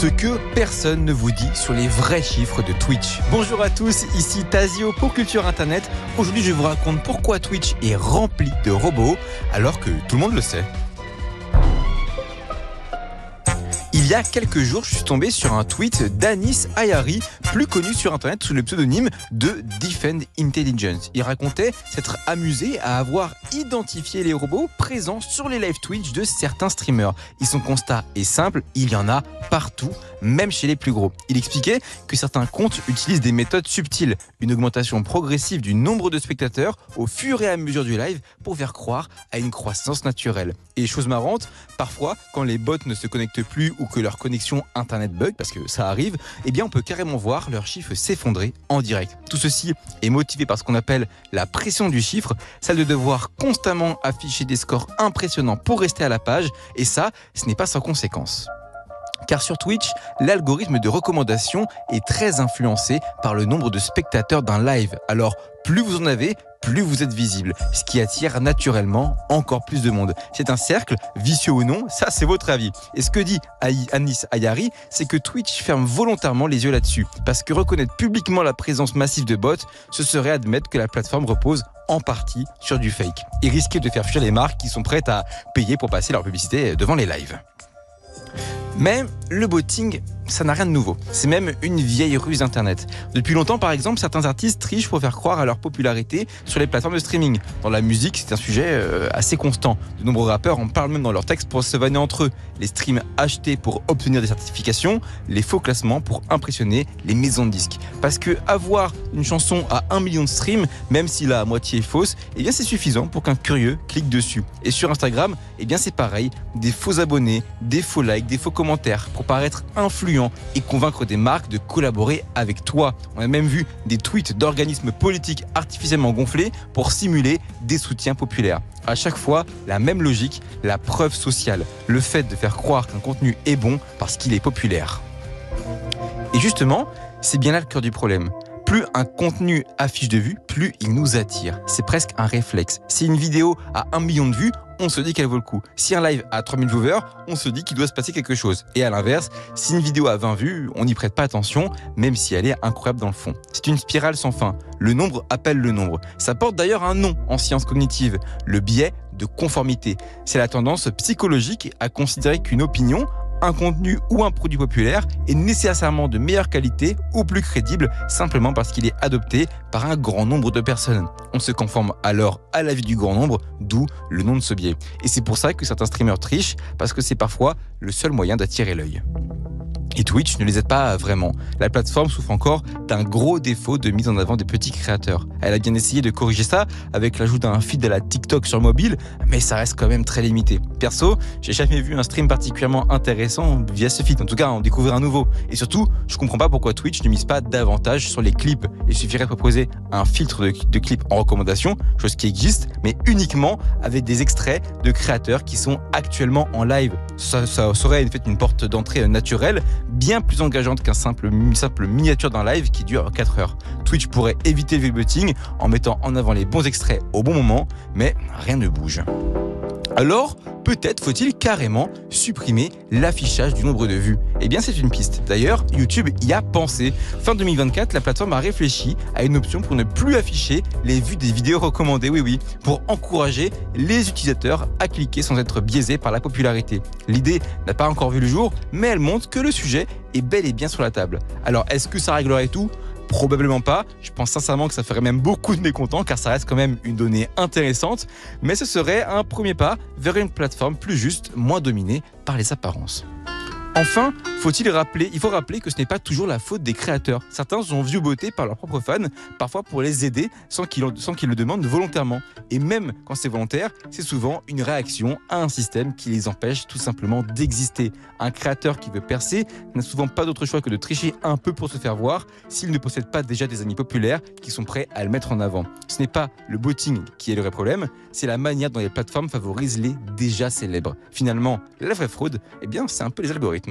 Ce que personne ne vous dit sur les vrais chiffres de Twitch. Bonjour à tous, ici Tazio pour Culture Internet. Aujourd'hui, je vous raconte pourquoi Twitch est rempli de robots alors que tout le monde le sait. Il y a quelques jours, je suis tombé sur un tweet d'Anis Ayari, plus connu sur Internet sous le pseudonyme de Defend Intelligence. Il racontait s'être amusé à avoir identifié les robots présents sur les live Twitch de certains streamers. Et son constat est simple, il y en a partout, même chez les plus gros. Il expliquait que certains comptes utilisent des méthodes subtiles, une augmentation progressive du nombre de spectateurs au fur et à mesure du live pour faire croire à une croissance naturelle. Et chose marrante, parfois, quand les bots ne se connectent plus ou que leur connexion internet bug, parce que ça arrive, eh bien on peut carrément voir leurs chiffres s'effondrer en direct. Tout ceci est motivé par ce qu'on appelle la pression du chiffre, celle de devoir constamment afficher des scores impressionnants pour rester à la page, et ça, ce n'est pas sans conséquence. Car sur Twitch, l'algorithme de recommandation est très influencé par le nombre de spectateurs d'un live. Alors, plus vous en avez, plus vous êtes visible, ce qui attire naturellement encore plus de monde. C'est un cercle, vicieux ou non, ça c'est votre avis. Et ce que dit Anis Ayari, c'est que Twitch ferme volontairement les yeux là-dessus, parce que reconnaître publiquement la présence massive de bots, ce serait admettre que la plateforme repose en partie sur du fake, et risquer de faire fuir les marques qui sont prêtes à payer pour passer leur publicité devant les lives. Mais le botting, ça n'a rien de nouveau. C'est même une vieille ruse d'Internet. Depuis longtemps, par exemple, certains artistes trichent pour faire croire à leur popularité sur les plateformes de streaming. Dans la musique, c'est un sujet assez constant. De nombreux rappeurs en parlent même dans leurs textes pour se vanner entre eux. Les streams achetés pour obtenir des certifications, les faux classements pour impressionner les maisons de disques. Parce que avoir une chanson à 1 million de streams, même si la moitié est fausse, eh bien c'est suffisant pour qu'un curieux clique dessus. Et sur Instagram, eh bien c'est pareil. Des faux abonnés, des faux likes, des faux commentaires pour paraître influent et convaincre des marques de collaborer avec toi. On a même vu des tweets d'organismes politiques artificiellement gonflés pour simuler des soutiens populaires. À chaque fois, la même logique, la preuve sociale, le fait de faire croire qu'un contenu est bon parce qu'il est populaire. Et justement, c'est bien là le cœur du problème. Plus un contenu affiche de vues, plus il nous attire. C'est presque un réflexe. Si une vidéo a 1 million de vues, on se dit qu'elle vaut le coup. Si un live a 3000 viewers, on se dit qu'il doit se passer quelque chose. Et à l'inverse, si une vidéo a 20 vues, on n'y prête pas attention, même si elle est incroyable dans le fond. C'est une spirale sans fin. Le nombre appelle le nombre. Ça porte d'ailleurs un nom en sciences cognitives, le biais de conformité. C'est la tendance psychologique à considérer qu'une opinion, un contenu ou un produit populaire est nécessairement de meilleure qualité ou plus crédible simplement parce qu'il est adopté par un grand nombre de personnes. On se conforme alors à l'avis du grand nombre, d'où le nom de ce biais. Et c'est pour ça que certains streamers trichent, parce que c'est parfois le seul moyen d'attirer l'œil. Et Twitch ne les aide pas vraiment. La plateforme souffre encore d'un gros défaut de mise en avant des petits créateurs. Elle a bien essayé de corriger ça avec l'ajout d'un feed à la TikTok sur mobile, mais ça reste quand même très limité. Perso, j'ai jamais vu un stream particulièrement intéressant via ce feed. En tout cas, en découvrir un nouveau. Et surtout, je comprends pas pourquoi Twitch ne mise pas davantage sur les clips. Il suffirait de proposer un filtre de clips en recommandation, chose qui existe, mais uniquement avec des extraits de créateurs qui sont actuellement en live. Ça serait en fait une porte d'entrée naturelle, bien plus engageante qu'un simple miniature d'un live qui dure 4 heures. Twitch pourrait éviter le botting en mettant en avant les bons extraits au bon moment, mais rien ne bouge. Alors, peut-être faut-il carrément supprimer l'affichage du nombre de vues. Eh bien, c'est une piste. D'ailleurs, YouTube y a pensé. Fin 2024, la plateforme a réfléchi à une option pour ne plus afficher les vues des vidéos recommandées, oui, pour encourager les utilisateurs à cliquer sans être biaisés par la popularité. L'idée n'a pas encore vu le jour, mais elle montre que le sujet est bel et bien sur la table. Alors, est-ce que ça réglerait tout ? Probablement pas, je pense sincèrement que ça ferait même beaucoup de mécontents car ça reste quand même une donnée intéressante, mais ce serait un premier pas vers une plateforme plus juste, moins dominée par les apparences. Enfin, il faut rappeler que ce n'est pas toujours la faute des créateurs. Certains sont viewbotés par leurs propres fans, parfois pour les aider sans qu'ils le demandent volontairement. Et même quand c'est volontaire, c'est souvent une réaction à un système qui les empêche tout simplement d'exister. Un créateur qui veut percer n'a souvent pas d'autre choix que de tricher un peu pour se faire voir s'il ne possède pas déjà des amis populaires qui sont prêts à le mettre en avant. Ce n'est pas le botting qui est le vrai problème, c'est la manière dont les plateformes favorisent les déjà célèbres. Finalement, la vraie fraude, eh bien, c'est un peu les algorithmes.